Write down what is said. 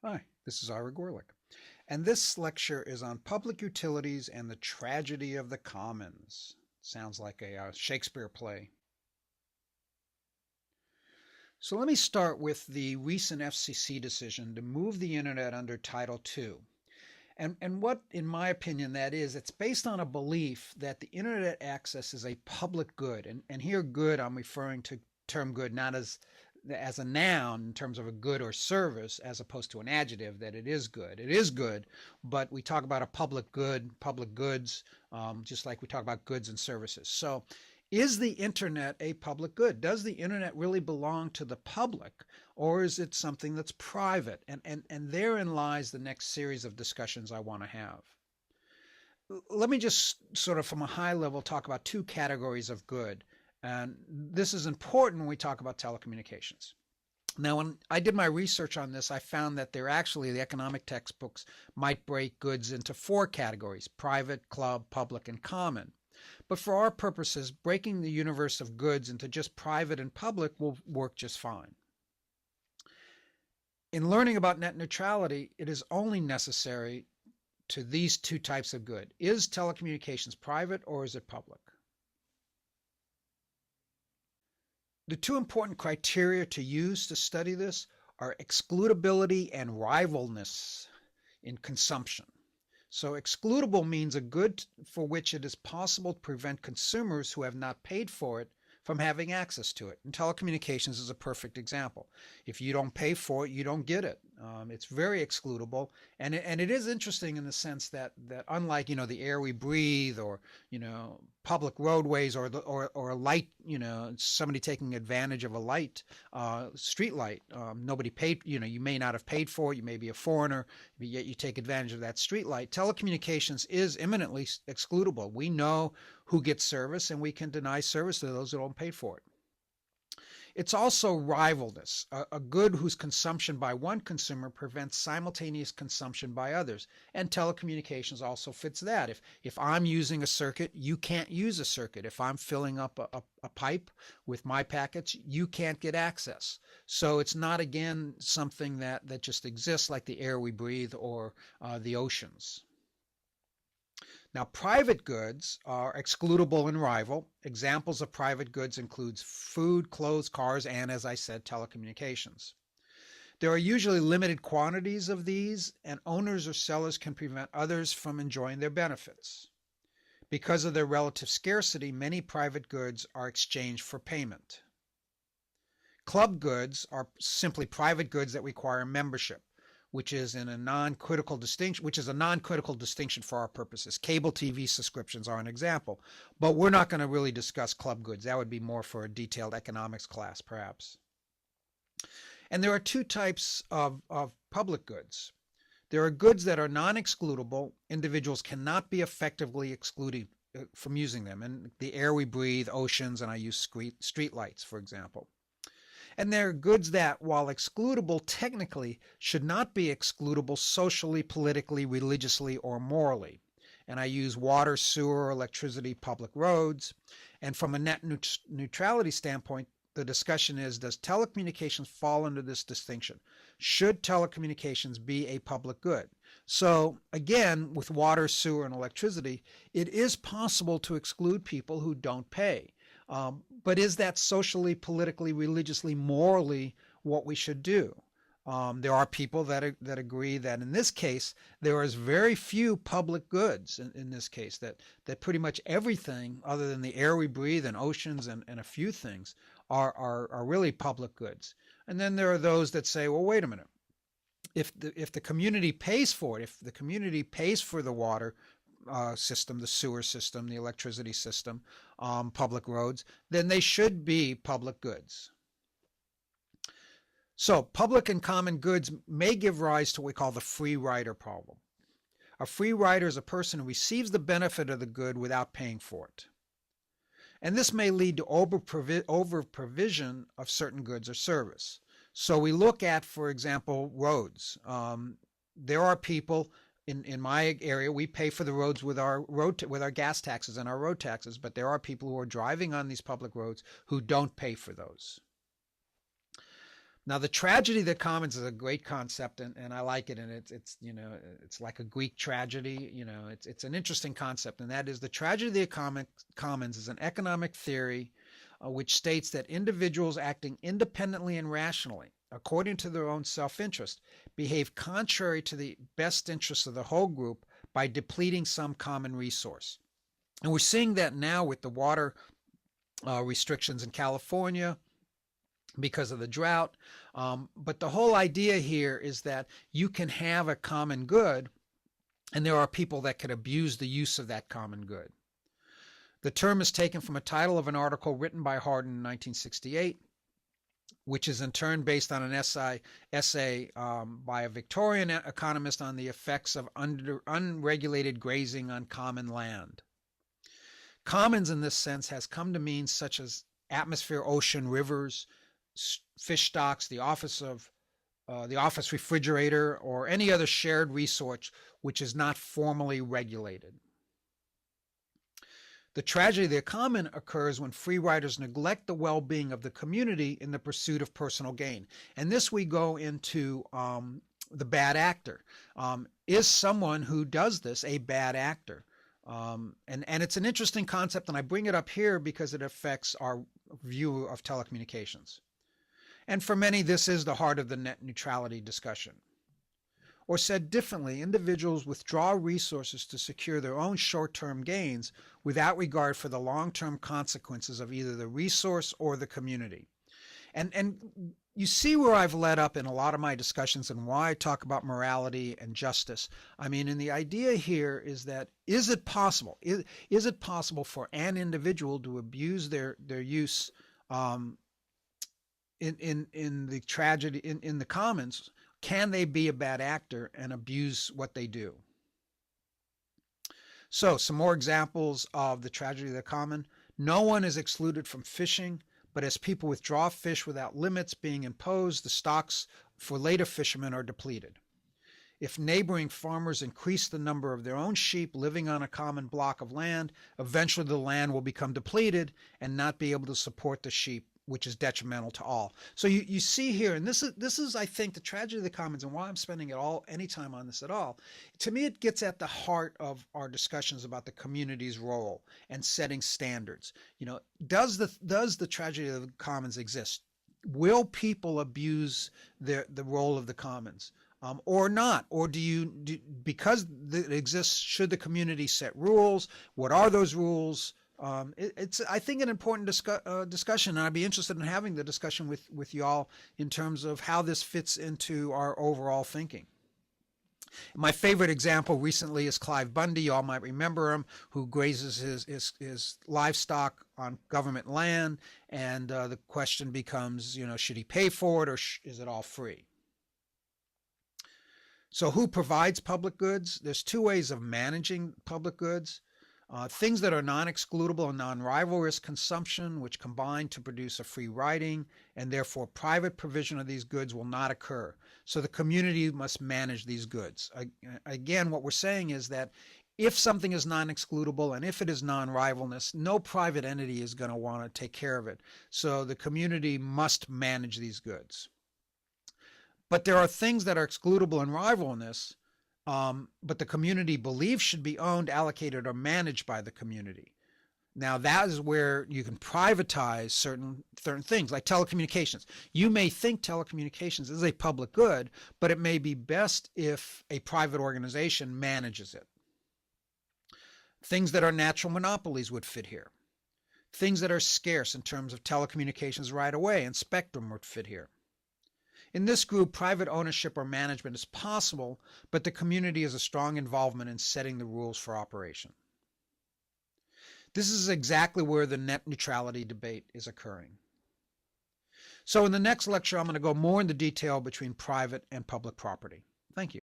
Hi, this is Ira Gorlick, and this lecture is on public utilities and the tragedy of the commons. Sounds like a Shakespeare play. So let me start with the recent FCC decision to move the internet under Title II. And what, in my opinion, that is, it's based on a belief that the internet access is a public good. And here, good, I'm referring to term good not as a noun in terms of a good or service, as opposed to an adjective that it is good. It is good, but we talk about a public good, public goods, just like we talk about goods and services. So is the internet a public good? Does the internet really belong to the public, or is it something that's private? And therein lies the next series of discussions I want to have. Let me just sort of from a high level talk about two categories of good. And this is important when we talk about telecommunications. Now, when I did my research on this, I found that the economic textbooks might break goods into four categories: private, club, public, and common. But for our purposes, breaking the universe of goods into just private and public will work just fine. In learning about net neutrality, it is only necessary to these two types of good. Is telecommunications private or is it public? The two important criteria to use to study this are excludability and rivalness in consumption. So excludable means a good for which it is possible to prevent consumers who have not paid for it from having access to it. And telecommunications is a perfect example. If you don't pay for it, you don't get it. It's very excludable, and it is interesting in the sense that unlike the air we breathe, or public roadways, or a light, somebody taking advantage of a light, street light, nobody paid. You may not have paid for it. You may be a foreigner, but yet you take advantage of that street light. Telecommunications is imminently excludable. We know who gets service, and we can deny service to those who don't pay for it. It's also rivalness, a good whose consumption by one consumer prevents simultaneous consumption by others. And telecommunications also fits that. If I'm using a circuit, you can't use a circuit. If I'm filling up a pipe with my packets, you can't get access. So it's not, again, something that just exists like the air we breathe or the oceans. Now, private goods are excludable and rival. Examples of private goods includes food, clothes, cars, and, as I said, telecommunications. There are usually limited quantities of these, and owners or sellers can prevent others from enjoying their benefits. Because of their relative scarcity, many private goods are exchanged for payment. Club goods are simply private goods that require membership, which is a non-critical distinction for our purposes. Cable TV subscriptions are an example, but we're not going to really discuss club goods. That would be more for a detailed economics class, perhaps. And there are two types of public goods. There are goods that are non-excludable. Individuals cannot be effectively excluded from using them. And the air we breathe, oceans, and I use street lights, for example. And there are goods that, while excludable technically, should not be excludable socially, politically, religiously, or morally. And I use water, sewer, electricity, public roads. And from a net neutrality standpoint, the discussion is, does telecommunications fall under this distinction? Should telecommunications be a public good? So again, with water, sewer, and electricity, it is possible to exclude people who don't pay. But is that socially, politically, religiously, morally what we should do? There are people that agree that in this case, there is very few public goods in this case, that pretty much everything other than the air we breathe and oceans and a few things are really public goods. And then there are those that say, well, wait a minute. If the community pays for it, if the community pays for the water system, the sewer system, the electricity system, public roads, then they should be public goods. So public and common goods may give rise to what we call the free rider problem. A free rider is a person who receives the benefit of the good without paying for it. And this may lead to over provision of certain goods or service. So we look at, for example, roads. There are people in my area, we pay for the roads with our gas taxes and our road taxes, but there are people who are driving on these public roads who don't pay for those. Now, the tragedy of the commons is a great concept, and I like it. And it's it's like a Greek tragedy. It's an interesting concept, and that is the tragedy of the commons is an economic theory which states that individuals acting independently and rationally, according to their own self-interest, behave contrary to the best interests of the whole group by depleting some common resource. And we're seeing that now with the water restrictions in California because of the drought. But the whole idea here is that you can have a common good, and there are people that could abuse the use of that common good. The term is taken from a title of an article written by Hardin in 1968, which is in turn based on an essay by a Victorian economist on the effects of unregulated grazing on common land. Commons in this sense has come to mean such as atmosphere, ocean, rivers, fish stocks, the office refrigerator, or any other shared resource which is not formally regulated. The tragedy of the common occurs when free riders neglect the well-being of the community in the pursuit of personal gain. And this we go into the bad actor. Is someone who does this a bad actor? And it's an interesting concept, and I bring it up here because it affects our view of telecommunications. And for many, this is the heart of the net neutrality discussion. Or said differently, individuals withdraw resources to secure their own short-term gains without regard for the long-term consequences of either the resource or the community. And you see where I've led up in a lot of my discussions and why I talk about morality and justice. I mean, and the idea here is that, is it possible? Is it possible for an individual to abuse their use in the tragedy, in the commons? Can they be a bad actor and abuse what they do? So some more examples of the tragedy of the common. No one is excluded from fishing, but as people withdraw fish without limits being imposed, the stocks for later fishermen are depleted. If neighboring farmers increase the number of their own sheep living on a common block of land, eventually the land will become depleted and not be able to support the sheep, which is detrimental to all. So you see here, and this is I think the tragedy of the commons, and why I'm spending any time on this at all. To me, it gets at the heart of our discussions about the community's role and setting standards. Does the tragedy of the commons exist? Will people abuse the role of the commons? Or not? Or because it exists, should the community set rules? What are those rules? It's, I think, an important discussion, and I'd be interested in having the discussion with y'all in terms of how this fits into our overall thinking. My favorite example recently is Clive Bundy. Y'all might remember him, who grazes his livestock on government land, and the question becomes, should he pay for it, or is it all free? So who provides public goods? There's two ways of managing public goods. Things that are non-excludable and non-rivalrous consumption, which combine to produce a free riding, and therefore private provision of these goods will not occur. So the community must manage these goods. Again, what we're saying is that if something is non-excludable and if it is non-rivalrous, no private entity is going to want to take care of it. So the community must manage these goods. But there are things that are excludable and rivalrous, but the community believes should be owned, allocated, or managed by the community. Now, that is where you can privatize certain things, like telecommunications. You may think telecommunications is a public good, but it may be best if a private organization manages it. Things that are natural monopolies would fit here. Things that are scarce in terms of telecommunications right away and spectrum would fit here. In this group, private ownership or management is possible, but the community has a strong involvement in setting the rules for operation. This is exactly where the net neutrality debate is occurring. So in the next lecture, I'm going to go more into detail between private and public property. Thank you.